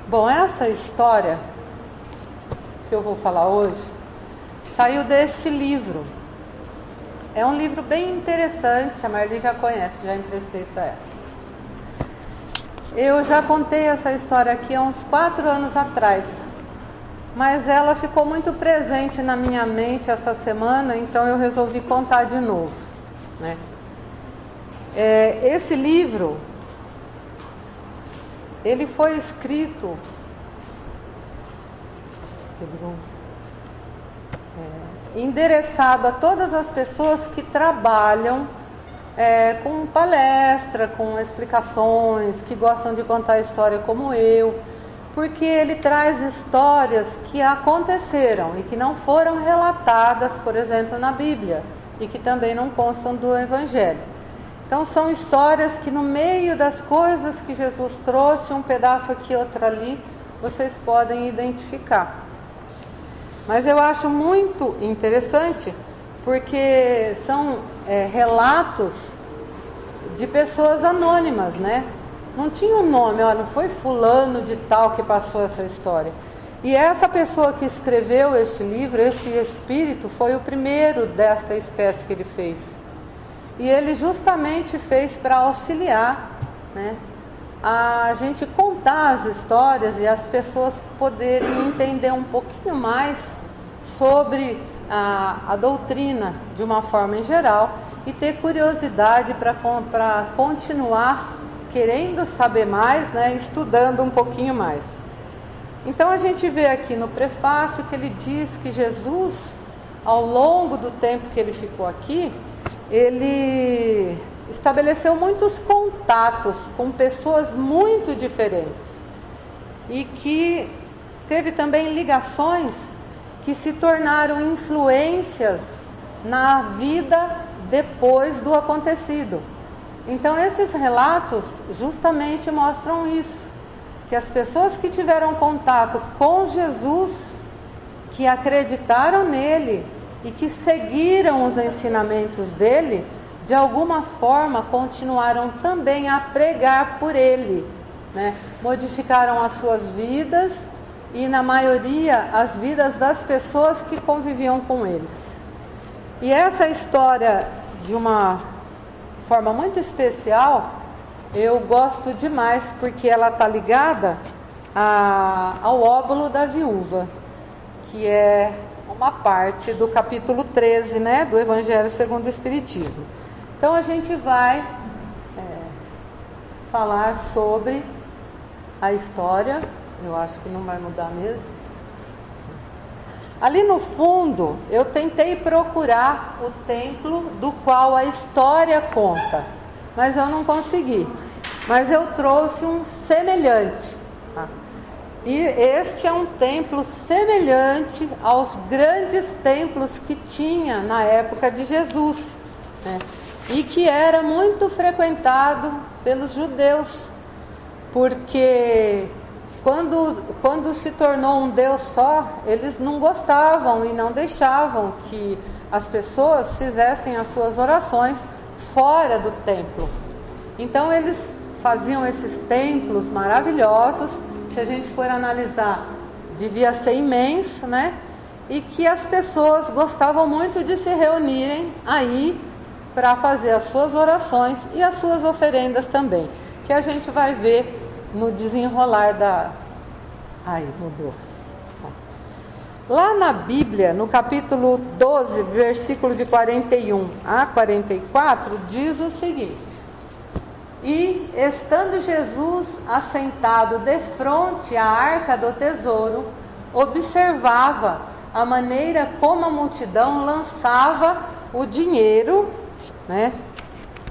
Bom, essa história que eu vou falar hoje saiu deste livro. É um livro bem interessante, a Marli já conhece, já emprestei para ela. Eu já contei essa história aqui há uns 4 anos atrás, mas ela ficou muito presente na minha mente essa semana, então eu resolvi contar de novo, né? Esse livro, ele foi escrito endereçado a todas as pessoas que trabalham com palestra, com explicações, que gostam de contar a história como eu, porque ele traz histórias que aconteceram e que não foram relatadas, por exemplo, na Bíblia, e que também não constam do Evangelho. Então são histórias que no meio das coisas que Jesus trouxe, um pedaço aqui, outro ali, vocês podem identificar. Mas eu acho muito interessante porque são relatos de pessoas anônimas, né? Não tinha um nome, não foi fulano de tal que passou essa história. E essa pessoa que escreveu este livro, esse espírito, foi o primeiro desta espécie que ele fez. E ele justamente fez para auxiliar, né, a gente contar as histórias e as pessoas poderem entender um pouquinho mais sobre a doutrina de uma forma em geral e ter curiosidade para continuar querendo saber mais, né, estudando um pouquinho mais. Então a gente vê aqui no prefácio que ele diz que Jesus, ao longo do tempo que ele ficou aqui, ele estabeleceu muitos contatos com pessoas muito diferentes e que teve também ligações que se tornaram influências na vida depois do acontecido. Então esses relatos justamente mostram isso, que as pessoas que tiveram contato com Jesus, que acreditaram nele e que seguiram os ensinamentos dele, de alguma forma continuaram também a pregar por ele, né? Modificaram as suas vidas e, na maioria, as vidas das pessoas que conviviam com eles. E essa história, de uma forma muito especial, eu gosto demais porque ela está ligada ao óbolo da viúva, que é uma parte do capítulo 13, né, do Evangelho segundo o Espiritismo. Então a gente vai falar sobre a história. Eu acho que não vai mudar mesmo. Ali no fundo eu tentei procurar o templo do qual a história conta, mas eu não consegui. Mas eu trouxe um semelhante, tá? E este é um templo semelhante aos grandes templos que tinha na época de Jesus, né? E que era muito frequentado pelos judeus, porque quando se tornou um Deus só, eles não gostavam e não deixavam que as pessoas fizessem as suas orações fora do templo. Então eles faziam esses templos maravilhosos, se a gente for analisar, devia ser imenso, né? E que as pessoas gostavam muito de se reunirem aí para fazer as suas orações e as suas oferendas também, que a gente vai ver no desenrolar da... Aí, mudou. Lá na Bíblia, no capítulo 12, versículo de 41 a 44, diz o seguinte: E, estando Jesus assentado defronte à arca do tesouro, observava a maneira como a multidão lançava o dinheiro, né,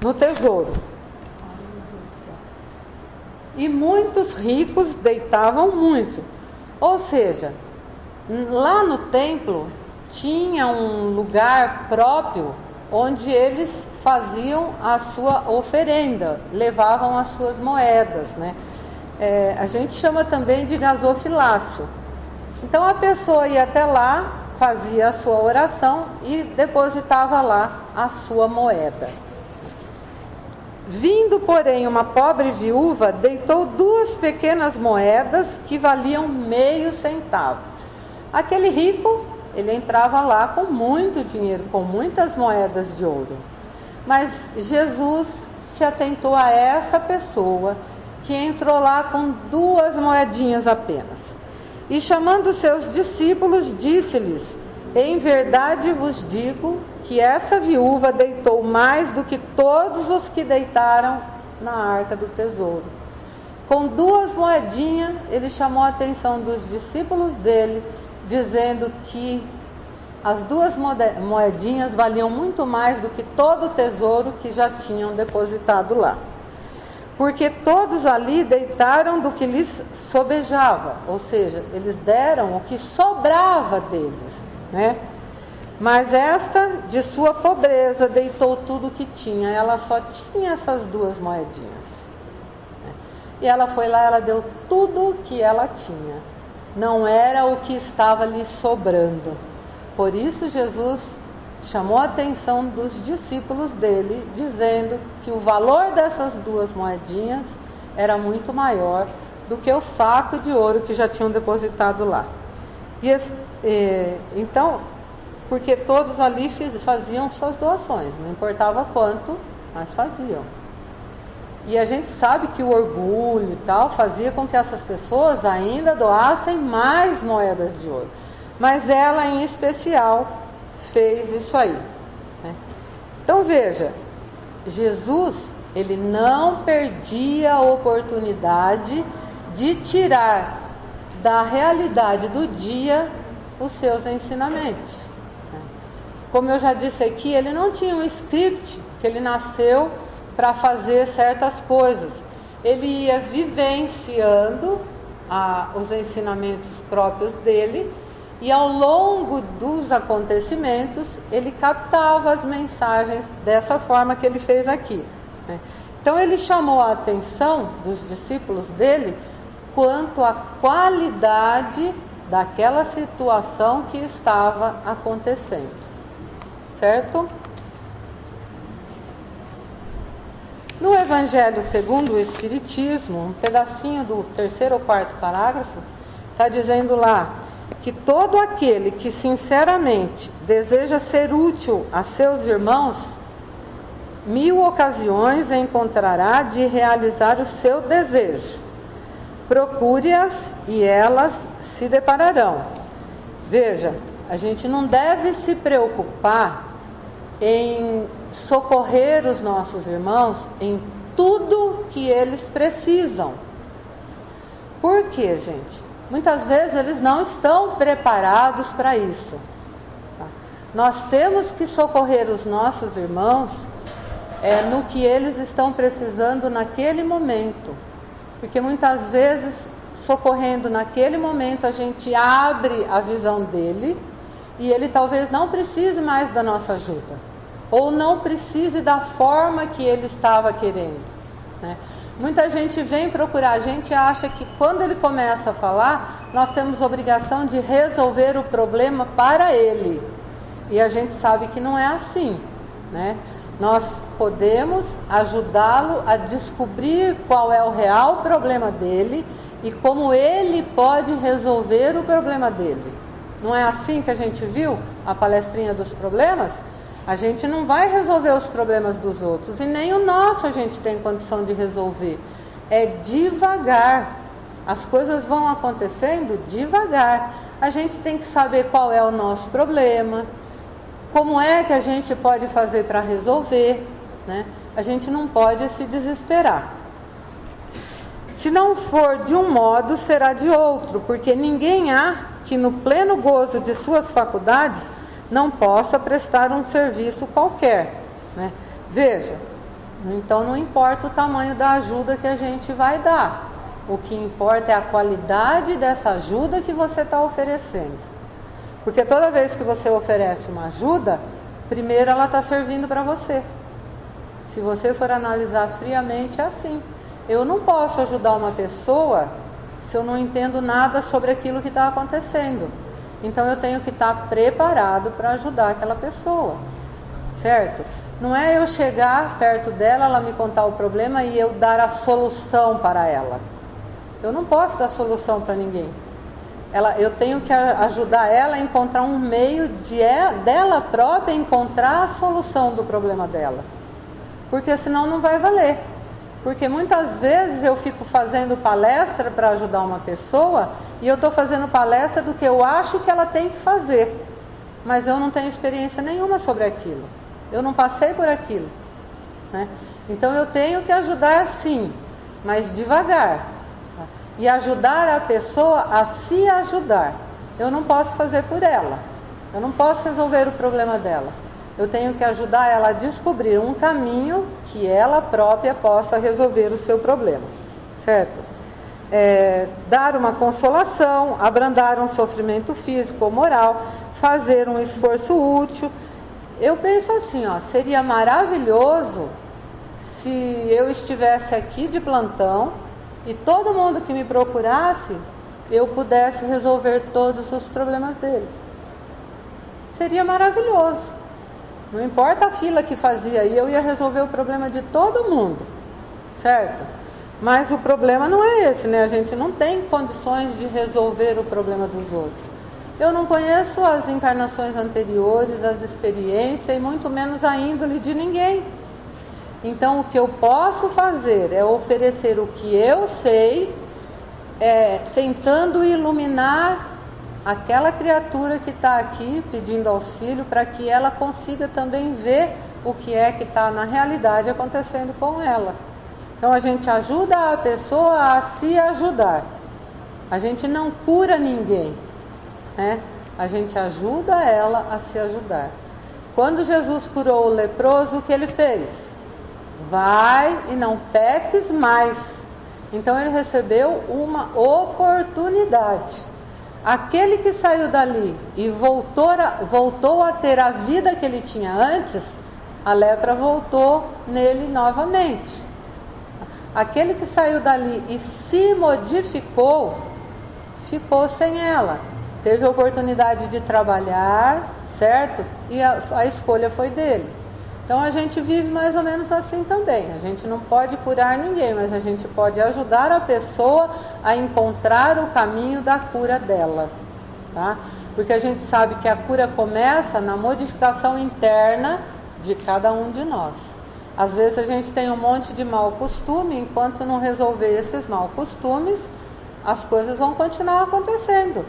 no tesouro. E muitos ricos deitavam muito. Ou seja, lá no templo tinha um lugar próprio onde eles faziam a sua oferenda, levavam as suas moedas, né? A gente chama também de gasofilácio. Então a pessoa ia até lá, fazia a sua oração e depositava lá a sua moeda. Vindo, porém, uma pobre viúva, deitou 2 pequenas moedas que valiam meio centavo. Aquele rico, ele entrava lá com muito dinheiro, com muitas moedas de ouro. Mas Jesus se atentou a essa pessoa que entrou lá com 2 moedinhas apenas. E chamando seus discípulos, disse-lhes: em verdade vos digo que essa viúva deitou mais do que todos os que deitaram na arca do tesouro. Com 2 moedinhas, ele chamou a atenção dos discípulos dele, dizendo que as 2 moedinhas valiam muito mais do que todo o tesouro que já tinham depositado lá. Porque todos ali deitaram do que lhes sobejava, ou seja, eles deram o que sobrava deles, né? Mas esta, de sua pobreza, deitou tudo o que tinha. Ela só tinha essas 2 moedinhas. E ela foi lá, ela deu tudo o que ela tinha. Não era o que estava lhe sobrando. Por isso Jesus chamou a atenção dos discípulos dele, dizendo que o valor dessas 2 moedinhas era muito maior do que o saco de ouro que já tinham depositado lá. Então, porque todos ali faziam suas doações, não importava quanto, mas faziam. E a gente sabe que o orgulho e tal fazia com que essas pessoas ainda doassem mais moedas de ouro. Mas ela em especial fez isso aí, né? Então veja, Jesus, ele não perdia a oportunidade de tirar da realidade do dia os seus ensinamentos. Como eu já disse aqui, ele não tinha um script, que ele nasceu para fazer certas coisas. Ele ia vivenciando os ensinamentos próprios dele, e ao longo dos acontecimentos, ele captava as mensagens dessa forma que ele fez aqui, né? Então ele chamou a atenção dos discípulos dele quanto à qualidade daquela situação que estava acontecendo. Certo? No Evangelho segundo o Espiritismo, um pedacinho do 3º ou 4º parágrafo, está dizendo lá que todo aquele que sinceramente deseja ser útil a seus irmãos, 1000 ocasiões encontrará de realizar o seu desejo. Procure-as e elas se depararão. Veja, a gente não deve se preocupar em socorrer os nossos irmãos em tudo que eles precisam. Por quê, gente? Muitas vezes eles não estão preparados para isso, tá? Nós temos que socorrer os nossos irmãos no que eles estão precisando naquele momento. Porque muitas vezes, socorrendo naquele momento, a gente abre a visão dele e ele talvez não precise mais da nossa ajuda, ou não precise da forma que ele estava querendo, né? Muita gente vem procurar a gente e acha que quando ele começa a falar, nós temos obrigação de resolver o problema para ele. E a gente sabe que não é assim, né? Nós podemos ajudá-lo a descobrir qual é o real problema dele e como ele pode resolver o problema dele. Não é assim que a gente viu a palestrinha dos problemas? A gente não vai resolver os problemas dos outros e nem o nosso a gente tem condição de resolver. É devagar. As coisas vão acontecendo devagar. A gente tem que saber qual é o nosso problema, como é que a gente pode fazer para resolver, né? A gente não pode se desesperar. Se não for de um modo, será de outro, porque ninguém há que no pleno gozo de suas faculdades não possa prestar um serviço qualquer, né? Veja, então não importa o tamanho da ajuda que a gente vai dar. O que importa é a qualidade dessa ajuda que você está oferecendo. Porque toda vez que você oferece uma ajuda, primeiro ela está servindo para você. Se você for analisar friamente, é assim. Eu não posso ajudar uma pessoa se eu não entendo nada sobre aquilo que está acontecendo. Então eu tenho que estar preparado para ajudar aquela pessoa, certo? Não é eu chegar perto dela, ela me contar o problema e eu dar a solução para ela. Eu não posso dar solução para ninguém. Eu tenho que ajudar ela a encontrar um meio dela própria encontrar a solução do problema dela. Porque senão não vai valer. Porque muitas vezes eu fico fazendo palestra para ajudar uma pessoa e eu estou fazendo palestra do que eu acho que ela tem que fazer. Mas eu não tenho experiência nenhuma sobre aquilo. Eu não passei por aquilo, né? Então eu tenho que ajudar sim, mas devagar, tá? E ajudar a pessoa a se ajudar. Eu não posso fazer por ela, eu não posso resolver o problema dela. Eu tenho que ajudar ela a descobrir um caminho que ela própria possa resolver o seu problema, certo? Dar uma consolação, abrandar um sofrimento físico ou moral, fazer um esforço útil. Eu penso assim, seria maravilhoso se eu estivesse aqui de plantão e todo mundo que me procurasse, eu pudesse resolver todos os problemas deles. Seria maravilhoso. Não importa a fila que fazia, eu ia resolver o problema de todo mundo, certo? Mas o problema não é esse, né? A gente não tem condições de resolver o problema dos outros. Eu não conheço as encarnações anteriores, as experiências e muito menos a índole de ninguém. Então o que eu posso fazer é oferecer o que eu sei, tentando iluminar aquela criatura que está aqui pedindo auxílio para que ela consiga também ver o que é que está na realidade acontecendo com ela. Então a gente ajuda a pessoa a se ajudar. A gente não cura ninguém, né? A gente ajuda ela a se ajudar. Quando Jesus curou o leproso, o que ele fez? Vai e não peques mais. Então ele recebeu uma oportunidade. Aquele que saiu dali e voltou a ter a vida que ele tinha antes, a lepra voltou nele novamente. Aquele que saiu dali e se modificou, ficou sem ela. Teve a oportunidade de trabalhar, certo? E a escolha foi dele. Então a gente vive mais ou menos assim também. A gente não pode curar ninguém, mas a gente pode ajudar a pessoa a encontrar o caminho da cura dela, tá? Porque a gente sabe que a cura começa na modificação interna de cada um de nós. Às vezes a gente tem um monte de mau costume, enquanto não resolver esses mau costumes, as coisas vão continuar acontecendo.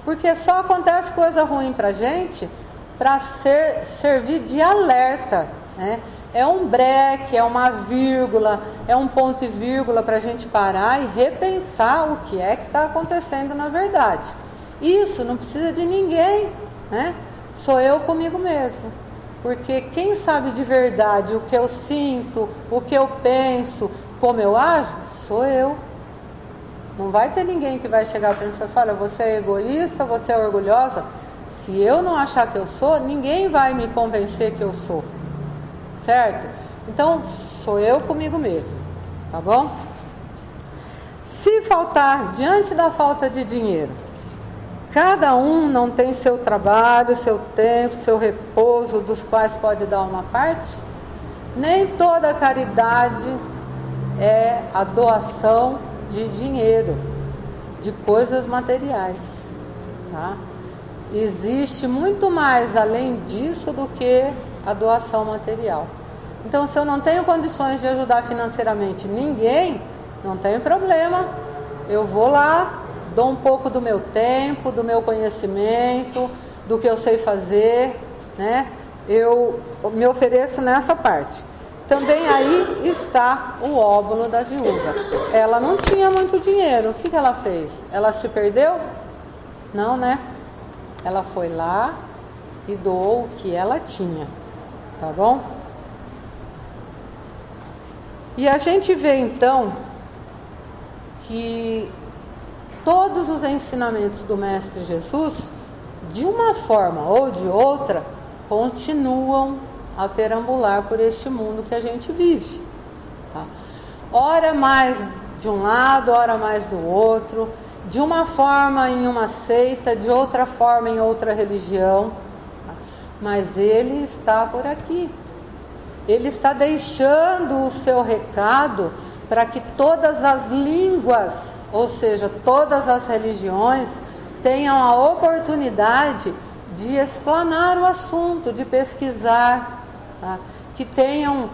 Porque só acontece coisa ruim pra gente para servir de alerta, né? É um breque, é uma vírgula, é um ponto e vírgula para a gente parar e repensar o que é que está acontecendo na verdade. Isso não precisa de ninguém, né? Sou eu comigo mesmo. Porque quem sabe de verdade o que eu sinto, o que eu penso, como eu ajo, sou eu. Não vai ter ninguém que vai chegar para mim e falar assim, olha, você é egoísta, você é orgulhosa. Se eu não achar que eu sou, ninguém vai me convencer que eu sou. Certo? Então, sou eu comigo mesmo. Tá bom? Se faltar diante da falta de dinheiro, cada um não tem seu trabalho, seu tempo, seu repouso, dos quais pode dar uma parte? Nem toda caridade é a doação de dinheiro, de coisas materiais, tá? Existe muito mais além disso do que a doação material. Então, se eu não tenho condições de ajudar financeiramente ninguém, não tenho problema. Eu vou lá, dou um pouco do meu tempo, do meu conhecimento, do que eu sei fazer, né? Eu me ofereço nessa parte. Também aí está o óbolo da viúva. Ela não tinha muito dinheiro. O que ela fez? Ela se perdeu? Não, né? Ela foi lá e doou o que ela tinha. Tá bom? E a gente vê então que todos os ensinamentos do Mestre Jesus, de uma forma ou de outra, continuam a perambular por este mundo que a gente vive, tá? Ora mais de um lado, ora mais do outro, de uma forma em uma seita, de outra forma em outra religião, tá? Mas ele está por aqui. ele está deixando o seu recado para que todas as línguas, ou seja, todas as religiões, tenham a oportunidade de explanar o assunto, de pesquisar, tá? Que tenham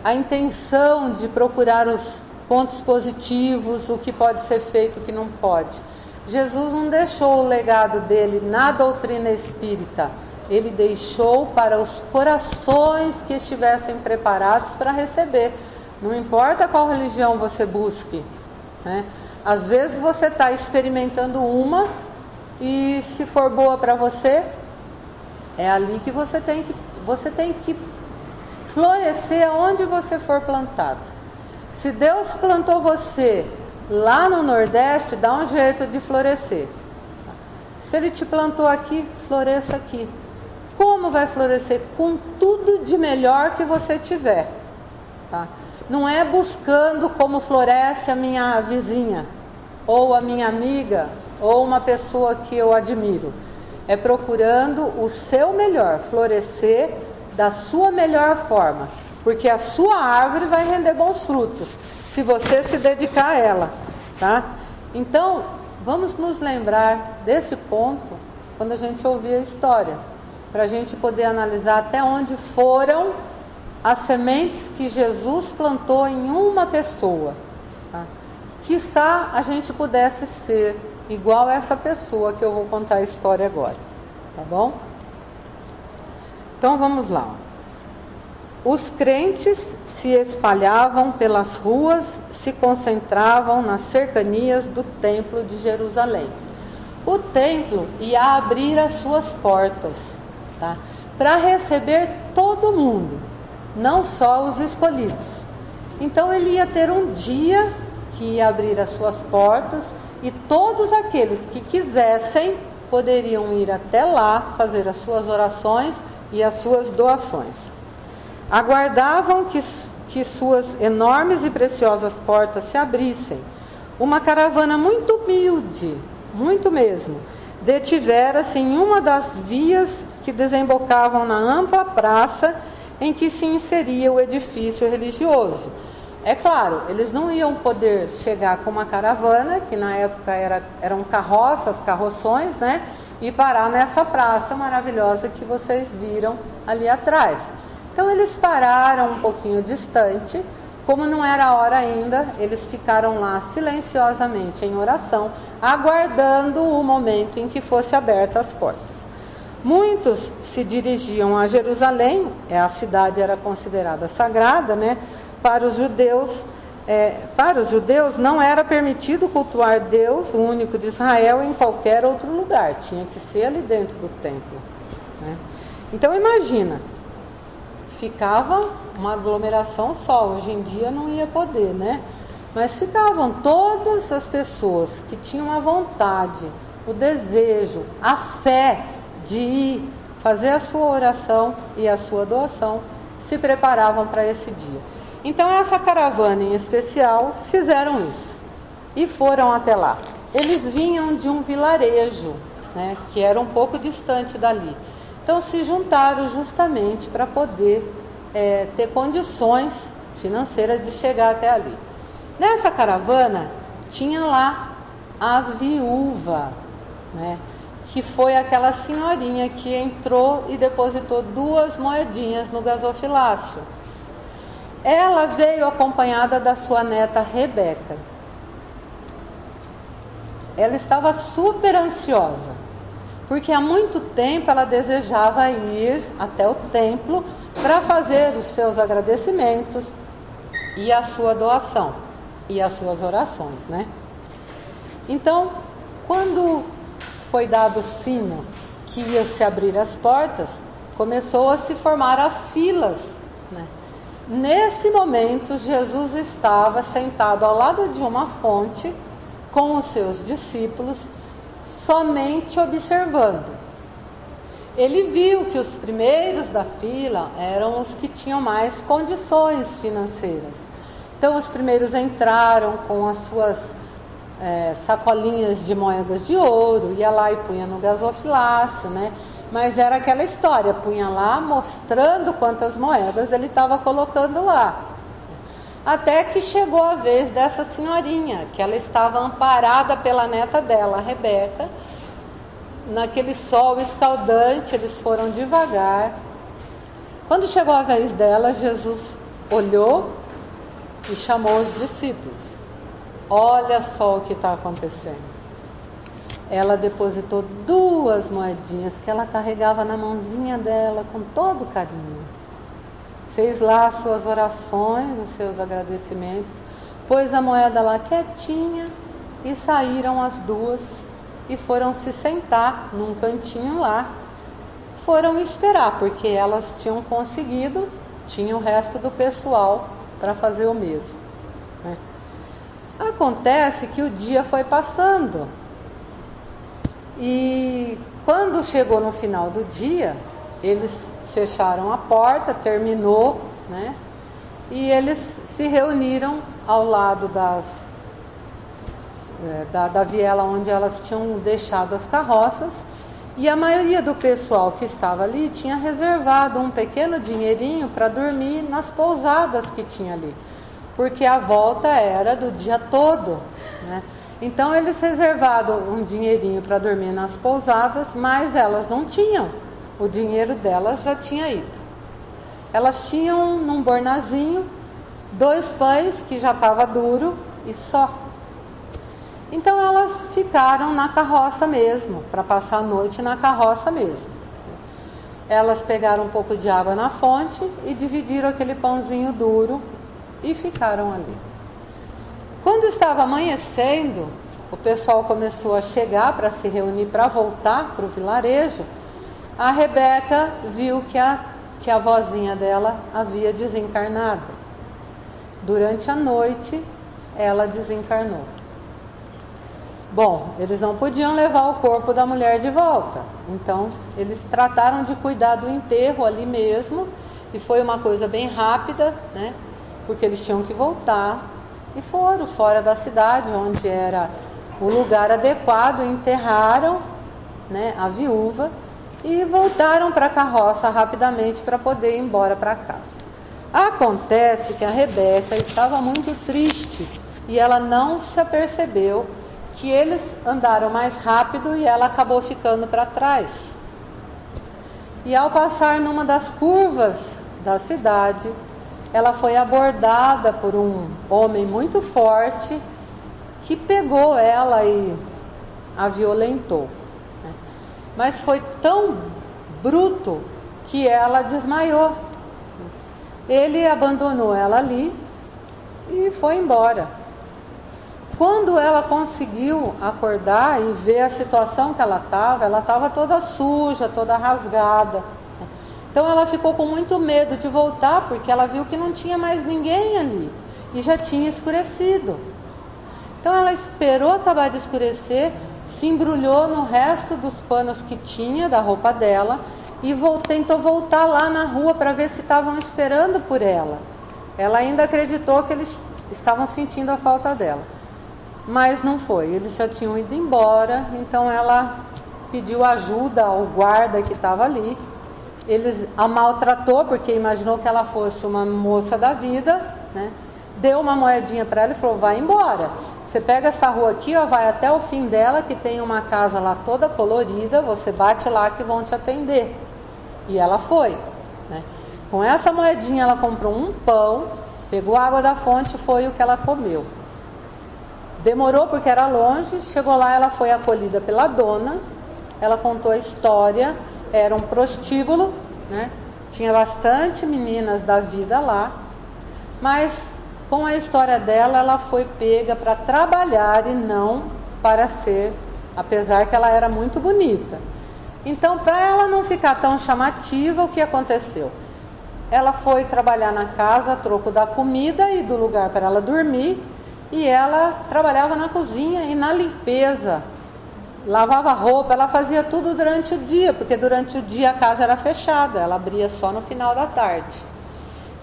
a intenção de procurar os pontos positivos, o que pode ser feito, o que não pode. Jesus não deixou o legado dele na doutrina espírita, ele deixou para os corações que estivessem preparados para receber. Não importa qual religião você busque, né? Às vezes você está experimentando uma e se for boa para você, é ali que você tem que florescer aonde você for plantado. Se Deus plantou você lá no Nordeste, dá um jeito de florescer. Se Ele te plantou aqui, floresça aqui. Como vai florescer? Com tudo de melhor que você tiver, tá? Não é buscando como floresce a minha vizinha, ou a minha amiga, ou uma pessoa que eu admiro. É procurando o seu melhor, florescer da sua melhor forma, porque a sua árvore vai render bons frutos, se você se dedicar a ela, tá? Então, vamos nos lembrar desse ponto quando a gente ouvir a história, para a gente poder analisar até onde foram as sementes que Jesus plantou em uma pessoa, tá? Quiçá a gente pudesse ser igual a essa pessoa que eu vou contar a história agora, tá bom? Então vamos lá. Os crentes se espalhavam pelas ruas, se concentravam nas cercanias do templo de Jerusalém. O templo ia abrir as suas portas, tá? Para receber todo mundo, não só os escolhidos. Então ele ia ter um dia que ia abrir as suas portas e todos aqueles que quisessem poderiam ir até lá fazer as suas orações e as suas doações. Aguardavam que suas enormes e preciosas portas se abrissem. Uma caravana muito humilde, muito mesmo, detivera-se em uma das vias que desembocavam na ampla praça em que se inseria o edifício religioso. É claro, eles não iam poder chegar com uma caravana, que na época eram carroças, carroções, né? E parar nessa praça maravilhosa que vocês viram ali atrás. Então eles pararam um pouquinho distante, como não era a hora ainda, eles ficaram lá silenciosamente em oração, aguardando o momento em que fosse abertas as portas. Muitos se dirigiam a Jerusalém, a cidade era considerada sagrada, né? Para os judeus não era permitido cultuar Deus, o único de Israel, em qualquer outro lugar. Tinha que ser ali dentro do templo, né? Então imagina, ficava uma aglomeração só. Hoje em dia não ia poder, né? Mas ficavam todas as pessoas que tinham a vontade, o desejo, a fé de ir fazer a sua oração e a sua doação, se preparavam para esse dia. Então essa caravana em especial fizeram isso e foram até lá. Eles vinham de um vilarejo, né, que era um pouco distante dali. Então se juntaram justamente para poder ter condições financeiras de chegar até ali. Nessa caravana tinha lá a viúva, né, que foi aquela senhorinha que entrou e depositou 2 moedinhas no gasofilácio. Ela veio acompanhada da sua neta Rebeca. Ela estava super ansiosa, porque há muito tempo ela desejava ir até o templo para fazer os seus agradecimentos e a sua doação e as suas orações, né? Então, quando foi dado o sino que ia se abrir as portas, começou a se formar as filas, né? Nesse momento, Jesus estava sentado ao lado de uma fonte com os seus discípulos, somente observando. Ele viu que os primeiros da fila eram os que tinham mais condições financeiras. Então, os primeiros entraram com as suas sacolinhas de moedas de ouro, ia lá e punha no gasofilácio, né? Mas era aquela história, punha lá mostrando quantas moedas ele estava colocando lá. Até que chegou a vez dessa senhorinha, que ela estava amparada pela neta dela, a Rebeca. Naquele sol escaldante, eles foram devagar. Quando chegou a vez dela, Jesus olhou e chamou os discípulos. Olha só o que está acontecendo. Ela depositou 2 moedinhas que ela carregava na mãozinha dela com todo carinho. Fez lá as suas orações, os seus agradecimentos, pôs a moeda lá quietinha e saíram as 2 e foram se sentar num cantinho lá. Foram esperar, porque elas tinham conseguido, tinha o resto do pessoal para fazer o mesmo, né? Acontece que o dia foi passando e quando chegou no final do dia, eles fecharam a porta, terminou, né? E eles se reuniram ao lado da viela onde elas tinham deixado as carroças, e a maioria do pessoal que estava ali tinha reservado um pequeno dinheirinho para dormir nas pousadas que tinha ali, porque a volta era do dia todo, né? Então eles reservaram um dinheirinho para dormir nas pousadas, mas elas não tinham. O dinheiro delas já tinha ido. Elas tinham num bornazinho 2 pães que já estava duro e só. Então elas ficaram na carroça mesmo, para passar a noite na carroça mesmo. Elas pegaram um pouco de água na fonte e dividiram aquele pãozinho duro e ficaram ali. Quando estava amanhecendo, o pessoal começou a chegar para se reunir para voltar para o vilarejo. A Rebeca viu que a vozinha dela havia desencarnado. Durante a noite, ela desencarnou. Bom, eles não podiam levar o corpo da mulher de volta. Então, eles trataram de cuidar do enterro ali mesmo. E foi uma coisa bem rápida, né? Porque eles tinham que voltar. E foram fora da cidade, onde era o lugar adequado, enterraram, né, a viúva e voltaram para a carroça rapidamente para poder ir embora para casa. Acontece que a Rebeca estava muito triste e ela não se apercebeu que eles andaram mais rápido e ela acabou ficando para trás. E ao passar numa das curvas da cidade, ela foi abordada por um homem muito forte que pegou ela e a violentou. Mas foi tão bruto que ela desmaiou. Ele abandonou ela ali e foi embora. Quando ela conseguiu acordar e ver a situação que ela estava toda suja, toda rasgada. Então ela ficou com muito medo de voltar, porque ela viu que não tinha mais ninguém ali e já tinha escurecido. Então ela esperou acabar de escurecer, se embrulhou no resto dos panos que tinha da roupa dela e tentou voltar lá na rua para ver se estavam esperando por ela. Ela ainda acreditou que eles estavam sentindo a falta dela, mas não foi, eles já tinham ido embora. Então ela pediu ajuda ao guarda que estava ali. Ele a maltratou porque imaginou que ela fosse uma moça da vida, né? Deu uma moedinha para ela e falou: vai embora, você pega essa rua aqui, ó, vai até o fim dela, que tem uma casa lá toda colorida, você bate lá que vão te atender. E ela foi, né? Com essa moedinha ela comprou um pão, pegou a água da fonte, foi o que ela comeu. Demorou porque era longe, chegou lá, ela foi acolhida pela dona, ela contou a história. Era um prostíbulo, né? Tinha bastante meninas da vida lá, mas com a história dela, ela foi pega para trabalhar e não para ser, apesar que ela era muito bonita. Então, para ela não ficar tão chamativa, o que aconteceu? Ela foi trabalhar na casa a troco da comida e do lugar para ela dormir, e ela trabalhava na cozinha e na limpeza. Lavava roupa, ela fazia tudo durante o dia, porque durante o dia a casa era fechada, ela abria só no final da tarde.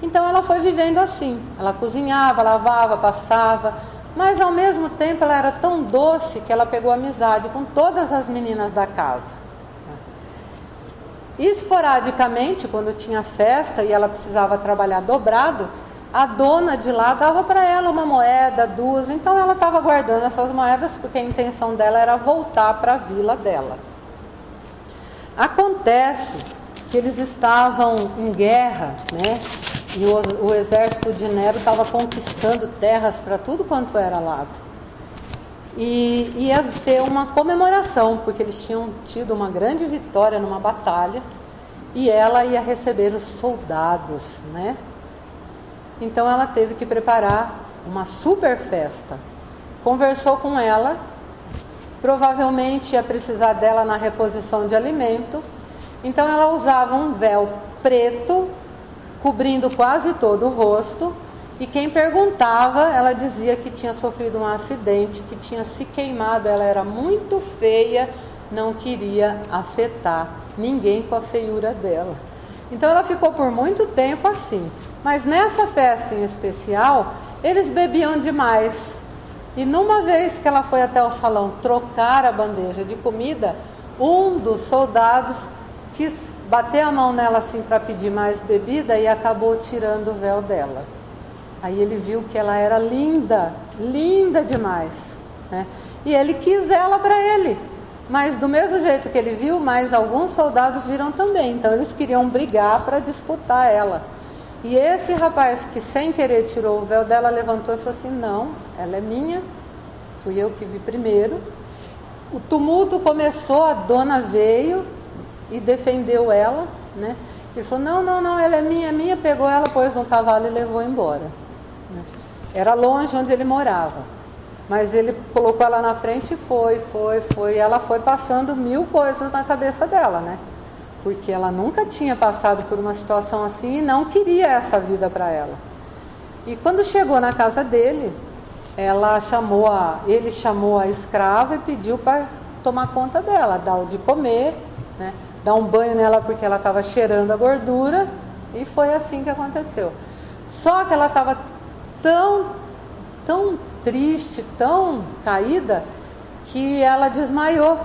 Então ela foi vivendo assim, ela cozinhava, lavava, passava, mas ao mesmo tempo ela era tão doce que ela pegou amizade com todas as meninas da casa. Esporadicamente, quando tinha festa e ela precisava trabalhar dobrado, a dona de lá dava para ela uma moeda, duas, então ela estava guardando essas moedas porque a intenção dela era voltar para a vila dela. Acontece que eles estavam em guerra, né? E o exército de Nero estava conquistando terras para tudo quanto era lado. E ia ter uma comemoração, porque eles tinham tido uma grande vitória numa batalha, e ela ia receber os soldados, né? Então ela teve que preparar uma super festa. Conversou com ela, provavelmente ia precisar dela na reposição de alimento, então ela usava um véu preto, cobrindo quase todo o rosto, e quem perguntava, ela dizia que tinha sofrido um acidente, que tinha se queimado, ela era muito feia, não queria afetar ninguém com a feiura dela. Então ela ficou por muito tempo assim. Mas nessa festa em especial, eles bebiam demais. E numa vez que ela foi até o salão trocar a bandeja de comida, um dos soldados quis bater a mão nela assim para pedir mais bebida e acabou tirando o véu dela. Aí ele viu que ela era linda, linda demais, né? E ele quis ela para ele. Mas do mesmo jeito que ele viu, mais alguns soldados viram também. Então eles queriam brigar para disputar ela. E esse rapaz que sem querer tirou o véu dela, levantou e falou assim: não, ela é minha, fui eu que vi primeiro. O tumulto começou, a dona veio e defendeu ela, né? Ele falou: não, ela é minha, pegou ela, pôs no cavalo e levou embora. Era longe onde ele morava, mas ele colocou ela na frente e foi. Ela foi passando mil coisas na cabeça dela, né? Porque ela nunca tinha passado por uma situação assim e não queria essa vida para ela. E quando chegou na casa dele, ele chamou a escrava e pediu para tomar conta dela, dar o de comer, né? Dar um banho nela porque ela estava cheirando a gordura, e foi assim que aconteceu. Só que ela estava tão triste, tão caída, que ela desmaiou.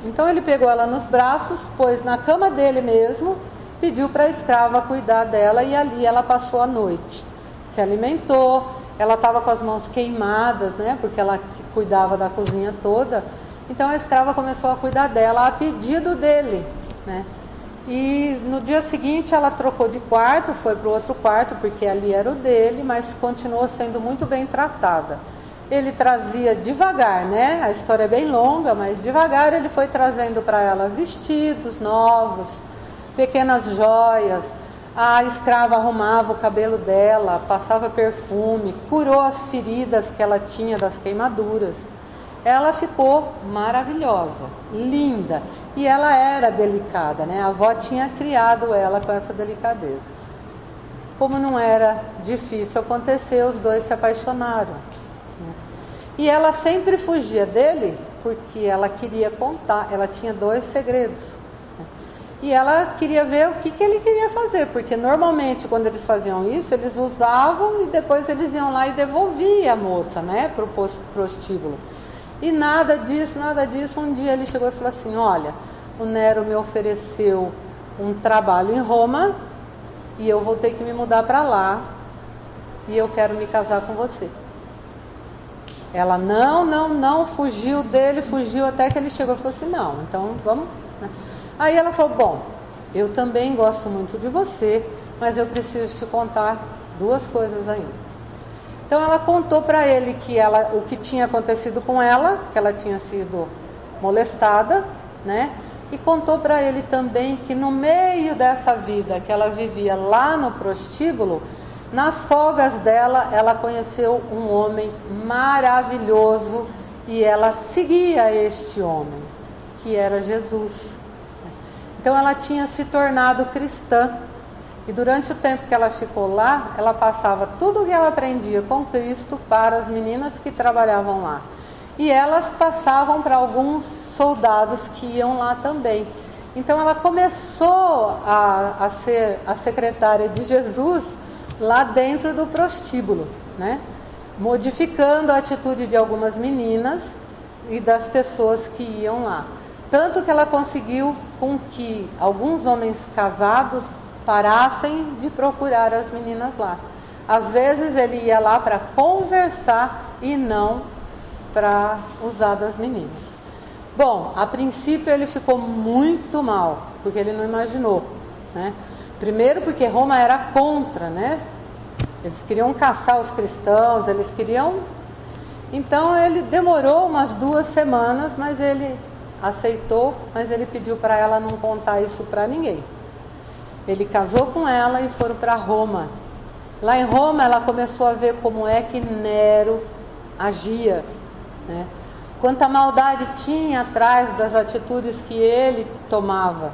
Então ele pegou ela nos braços, pôs na cama dele mesmo, pediu para a escrava cuidar dela, e ali ela passou a noite. Se alimentou, ela estava com as mãos queimadas, né? Porque ela cuidava da cozinha toda. Então a escrava começou a cuidar dela a pedido dele, né? E no dia seguinte ela trocou de quarto, foi para o outro quarto, porque ali era o dele, mas continuou sendo muito bem tratada. Ele trazia devagar, né? A história é bem longa, mas devagar ele foi trazendo para ela vestidos novos, pequenas joias. A escrava arrumava o cabelo dela, passava perfume, curou as feridas que ela tinha das queimaduras. Ela ficou maravilhosa, linda, e ela era delicada, né? A avó tinha criado ela com essa delicadeza. Como não era difícil acontecer, os dois se apaixonaram, né? E ela sempre fugia dele porque ela queria contar, ela tinha 2 segredos, né? E ela queria ver o que ele queria fazer, porque normalmente quando eles faziam isso, eles usavam e depois eles iam lá e devolviam a moça, né, para o prostíbulo. E nada disso, um dia ele chegou e falou assim: olha, o Nero me ofereceu um trabalho em Roma e eu vou ter que me mudar para lá e eu quero me casar com você. Ela não, fugiu dele, fugiu até que ele chegou e falou assim: não, então vamos, né? Aí ela falou: bom, eu também gosto muito de você, mas eu preciso te contar 2 coisas ainda. Então ela contou para ele o que tinha acontecido com ela, que ela tinha sido molestada, né? E contou para ele também que no meio dessa vida que ela vivia lá no prostíbulo, nas folgas dela, ela conheceu um homem maravilhoso e ela seguia este homem, que era Jesus. Então ela tinha se tornado cristã. E durante o tempo que ela ficou lá, ela passava tudo o que ela aprendia com Cristo para as meninas que trabalhavam lá. E elas passavam para alguns soldados que iam lá também. Então ela começou a ser a secretária de Jesus lá dentro do prostíbulo, né? Modificando a atitude de algumas meninas e das pessoas que iam lá. Tanto que ela conseguiu com que alguns homens casados parassem de procurar as meninas lá. Às vezes ele ia lá para conversar e não para usar das meninas. Bom, a princípio ele ficou muito mal, porque ele não imaginou, né? Primeiro porque Roma era contra, né? Eles queriam caçar os cristãos, eles queriam... Então ele demorou umas 2 semanas, mas ele aceitou, mas ele pediu para ela não contar isso para ninguém. Ele casou com ela e foram para Roma. Lá em Roma ela começou a ver como é que Nero agia, né? Quanta maldade tinha atrás das atitudes que ele tomava.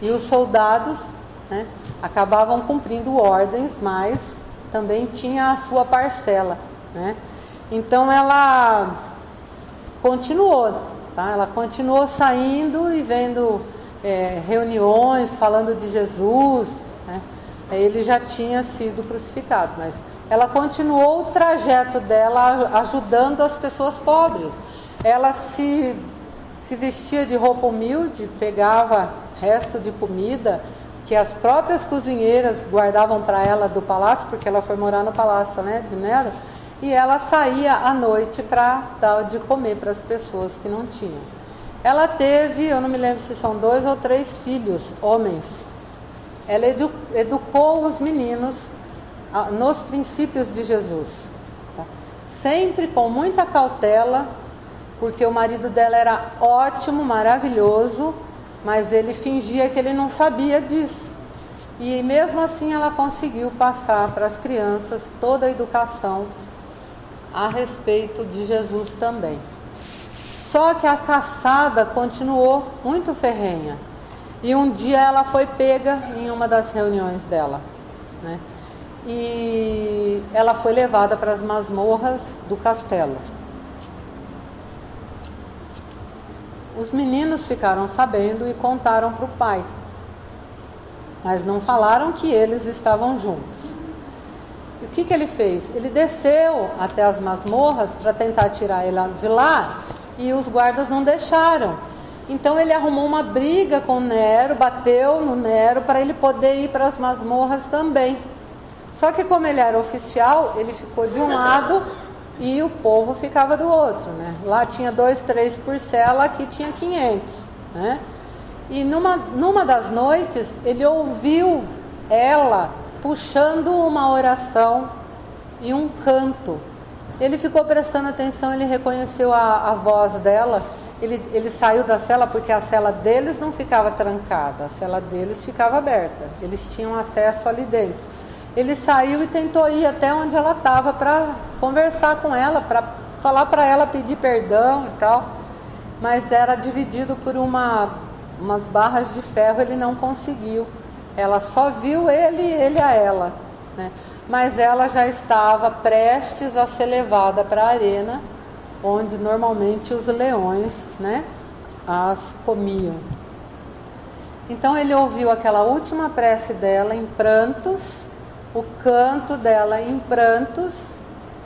E os soldados, né, acabavam cumprindo ordens, mas também tinha a sua parcela, né? Então ela continuou, tá? Ela continuou saindo e vendo reuniões, falando de Jesus, né? Ele já tinha sido crucificado, mas ela continuou o trajeto dela ajudando as pessoas pobres. Ela se vestia de roupa humilde, pegava resto de comida que as próprias cozinheiras guardavam para ela do palácio, porque ela foi morar no palácio, né, de Nero, e ela saía à noite para dar de comer para as pessoas que não tinham. Ela teve, eu não me lembro se são 2 ou 3 filhos, homens. Ela educou os meninos nos princípios de Jesus, tá? Sempre com muita cautela, porque o marido dela era ótimo, maravilhoso, mas ele fingia que ele não sabia disso. E mesmo assim ela conseguiu passar para as crianças toda a educação a respeito de Jesus também. Só que a caçada continuou muito ferrenha. E um dia ela foi pega em uma das reuniões dela, né? E ela foi levada para as masmorras do castelo. Os meninos ficaram sabendo e contaram para o pai, mas não falaram que eles estavam juntos. E o que ele fez? Ele desceu até as masmorras para tentar tirar ela de lá e os guardas não deixaram. Então ele arrumou uma briga com Nero, bateu no Nero para ele poder ir para as masmorras também. Só que como ele era oficial, ele ficou de um lado e o povo ficava do outro, né? Lá tinha 2, 3 por cela, aqui tinha 500, né? E numa das noites, ele ouviu ela puxando uma oração e um canto. Ele ficou prestando atenção, ele reconheceu a voz dela. Ele saiu da cela porque a cela deles não ficava trancada, a cela deles ficava aberta. Eles tinham acesso ali dentro. Ele saiu e tentou ir até onde ela estava para conversar com ela, para falar para ela pedir perdão e tal. Mas era dividido por umas barras de ferro, ele não conseguiu. Ela só viu ele a ela, né? Mas ela já estava prestes a ser levada para a arena, onde normalmente os leões, né, as comiam. Então ele ouviu aquela última prece dela em prantos, o canto dela em prantos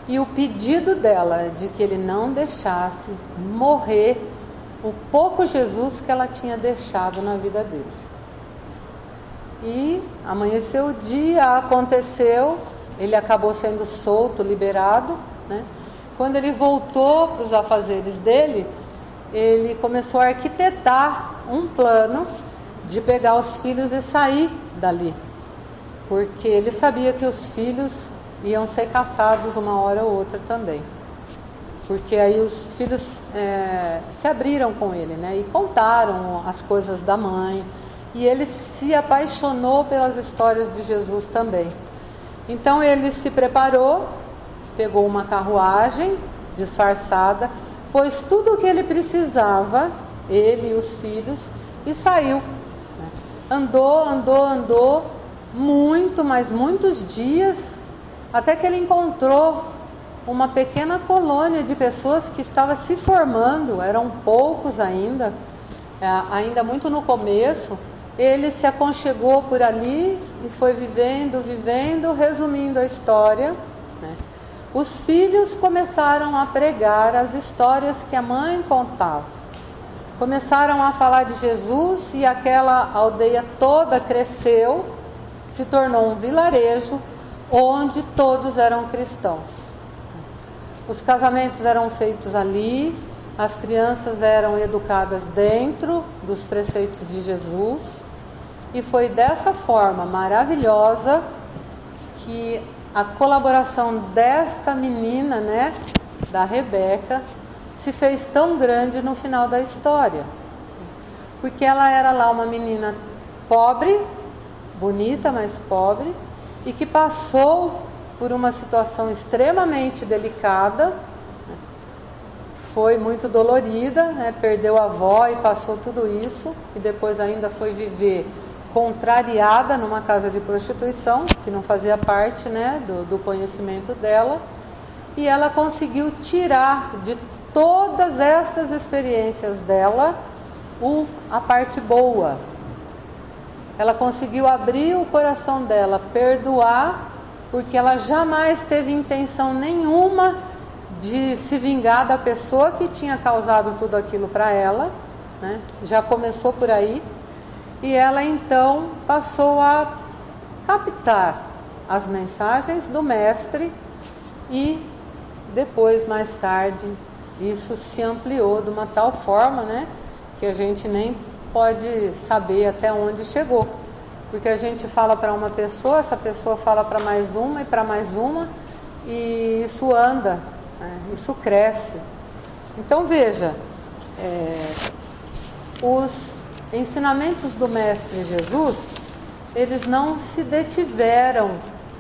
e o pedido dela de que ele não deixasse morrer o pouco Jesus que ela tinha deixado na vida dele. E amanheceu o dia, aconteceu, ele acabou sendo solto, liberado, né? Quando ele voltou para os afazeres dele, ele começou a arquitetar um plano de pegar os filhos e sair dali. Porque ele sabia que os filhos iam ser caçados uma hora ou outra também. Porque aí os filhos se abriram com ele, né? E contaram as coisas da mãe. E ele se apaixonou pelas histórias de Jesus também. Então ele se preparou, pegou uma carruagem disfarçada, pôs tudo o que ele precisava, ele e os filhos, e saiu, né? Andou, mas muitos dias, até que ele encontrou uma pequena colônia de pessoas que estava se formando, eram poucos ainda muito no começo. Ele se aconchegou por ali e foi vivendo, resumindo a história, né? Os filhos começaram a pregar as histórias que a mãe contava. começaram a falar de Jesus e aquela aldeia toda cresceu, se tornou um vilarejo onde todos eram cristãos. Os casamentos eram feitos ali, as crianças eram educadas dentro dos preceitos de Jesus, e foi dessa forma maravilhosa que a colaboração desta menina, né, da Rebeca, se fez tão grande no final da história. Porque ela era lá uma menina pobre, bonita, mas pobre, e que passou por uma situação extremamente delicada, foi muito dolorida, né? Perdeu a avó e passou tudo isso, e depois ainda foi viver contrariada numa casa de prostituição, que não fazia parte, né, do conhecimento dela, e ela conseguiu tirar de todas estas experiências dela a parte boa. Ela conseguiu abrir o coração dela, perdoar, porque ela jamais teve intenção nenhuma de se vingar da pessoa que tinha causado tudo aquilo para ela, né? Já começou por aí. E ela então passou a captar as mensagens do mestre, e depois, mais tarde, isso se ampliou de uma tal forma, né, que a gente nem pode saber até onde chegou. Porque a gente fala para uma pessoa, essa pessoa fala para mais uma e para mais uma, e isso anda, né, isso cresce. Então veja, os ensinamentos do Mestre Jesus, eles não se detiveram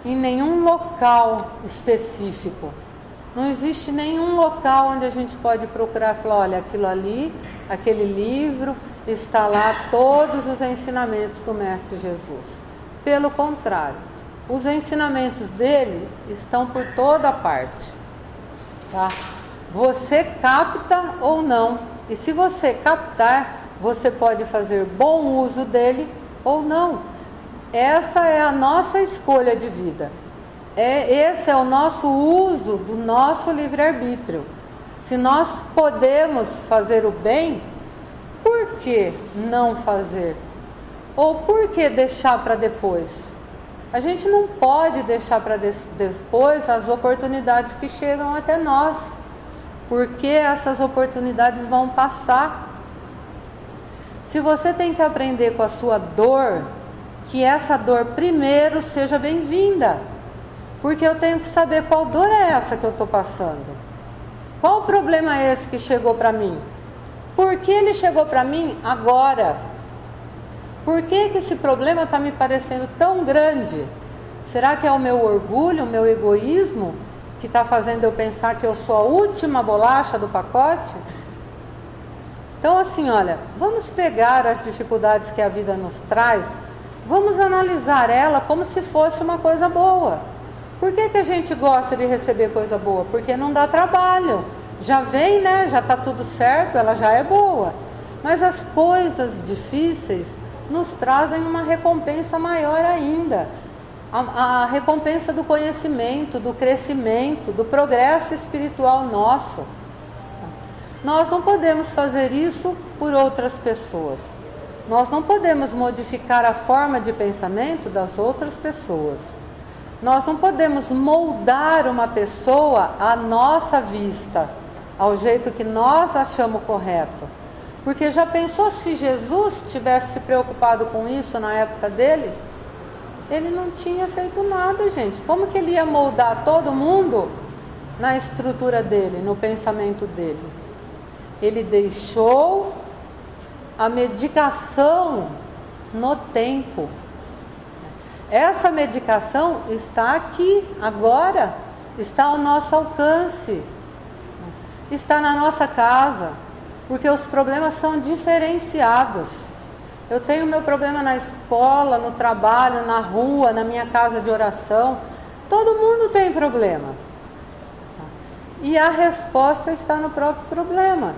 em nenhum local específico. Não existe nenhum local onde a gente pode procurar e falar, olha, aquilo ali, aquele livro, está lá todos os ensinamentos do Mestre Jesus. Pelo contrário, os ensinamentos dele estão por toda parte. Tá? Você capta ou não. E se você captar, você pode fazer bom uso dele ou não. Essa é a nossa escolha de vida. Esse é o nosso uso do nosso livre-arbítrio. Se nós podemos fazer o bem, por que não fazer? Ou por que deixar para depois? A gente não pode deixar para depois as oportunidades que chegam até nós, porque essas oportunidades vão passar. Se você tem que aprender com a sua dor, que essa dor primeiro seja bem-vinda. Porque eu tenho que saber qual dor é essa que eu estou passando. Qual o problema é esse que chegou para mim? Por que ele chegou para mim agora? Por que esse problema está me parecendo tão grande? Será que é o meu orgulho, o meu egoísmo, que está fazendo eu pensar que eu sou a última bolacha do pacote? Então assim, olha, vamos pegar as dificuldades que a vida nos traz, vamos analisar ela como se fosse uma coisa boa. Por que a gente gosta de receber coisa boa? Porque não dá trabalho. Já vem, né? Já está tudo certo, ela já é boa. Mas as coisas difíceis nos trazem uma recompensa maior ainda. A recompensa do conhecimento, do crescimento, do progresso espiritual nosso. Nós não podemos fazer isso por outras pessoas. Nós não podemos modificar a forma de pensamento das outras pessoas. Nós não podemos moldar uma pessoa à nossa vista, ao jeito que nós achamos correto. Porque já pensou se Jesus tivesse se preocupado com isso na época dele? Ele não tinha feito nada, gente. Como que ele ia moldar todo mundo na estrutura dele, no pensamento dele? Ele deixou a medicação no tempo. Essa medicação está aqui, agora, está ao nosso alcance, está na nossa casa, porque os problemas são diferenciados. Eu tenho meu problema na escola, no trabalho, na rua, na minha casa de oração. Todo mundo tem problema. E a resposta está no próprio problema.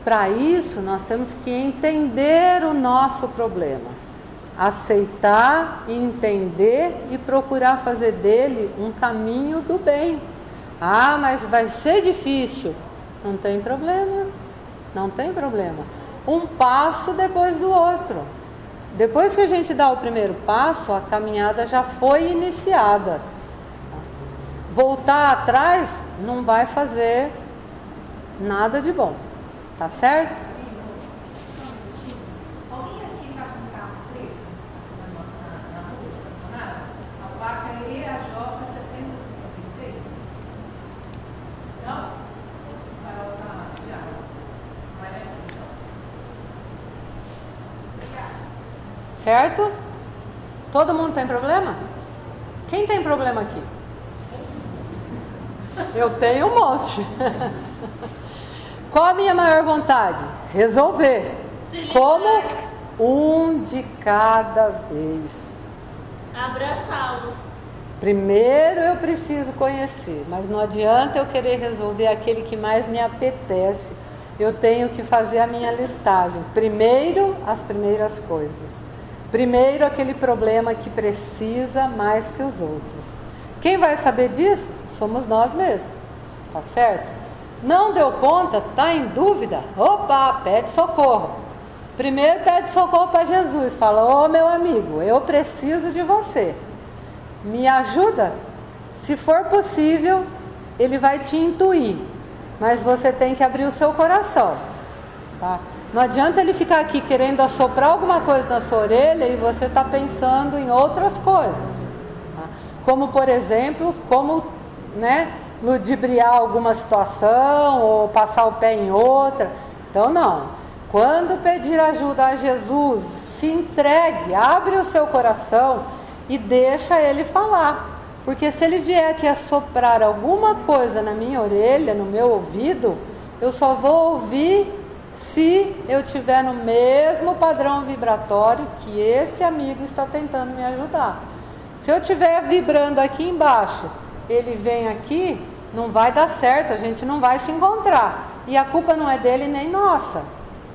Para isso, nós temos que entender o nosso problema. Aceitar, entender e procurar fazer dele um caminho do bem. Ah, mas vai ser difícil. Não tem problema, não tem problema. um passo depois do outro. Depois que a gente dá o primeiro passo, a caminhada já foi iniciada. Voltar atrás não vai fazer nada de bom, tá certo? Alguém aqui está com um carro preto na rua estacionada? A placa é EAJ 7056? Não? Vai voltar virada. Vai aqui, então. Obrigada. Certo? Todo mundo tem problema? Quem tem problema aqui? Eu tenho um monte. Qual a minha maior vontade? Resolver. Como? Um de cada vez. Abraçá-los. Primeiro eu preciso conhecer, mas não adianta eu querer resolver aquele que mais me apetece. Eu tenho que fazer a minha listagem. Primeiro, as primeiras coisas. Primeiro, aquele problema que precisa mais que os outros. Quem vai saber disso? Somos nós mesmos, tá certo? Não deu conta, tá em dúvida? Opa, pede socorro. Primeiro pede socorro para Jesus, fala: ô meu amigo, eu preciso de você, me ajuda? Se for possível, ele vai te intuir, mas você tem que abrir o seu coração, tá? Não adianta ele ficar aqui querendo assoprar alguma coisa na sua orelha e você tá pensando em outras coisas, tá? Como por exemplo, ludibriar alguma situação ou passar o pé em outra. Então não, quando pedir ajuda a Jesus, se entregue, abre o seu coração e deixa ele falar, porque se ele vier aqui assoprar alguma coisa na minha orelha, no meu ouvido, eu só vou ouvir se eu estiver no mesmo padrão vibratório que esse amigo está tentando me ajudar. Se eu estiver vibrando aqui embaixo, ele vem aqui, não vai dar certo, a gente não vai se encontrar. E a culpa não é dele nem nossa,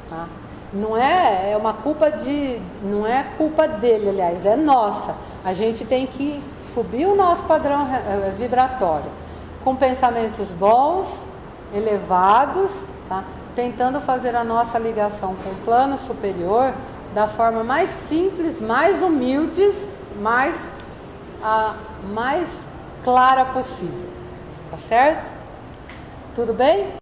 tá? Não é culpa dele, aliás, é nossa. A gente tem que subir o nosso padrão vibratório com pensamentos bons, elevados, tá? Tentando fazer a nossa ligação com o plano superior da forma mais simples, mais humilde, mais clara possível, tá certo? Tudo bem?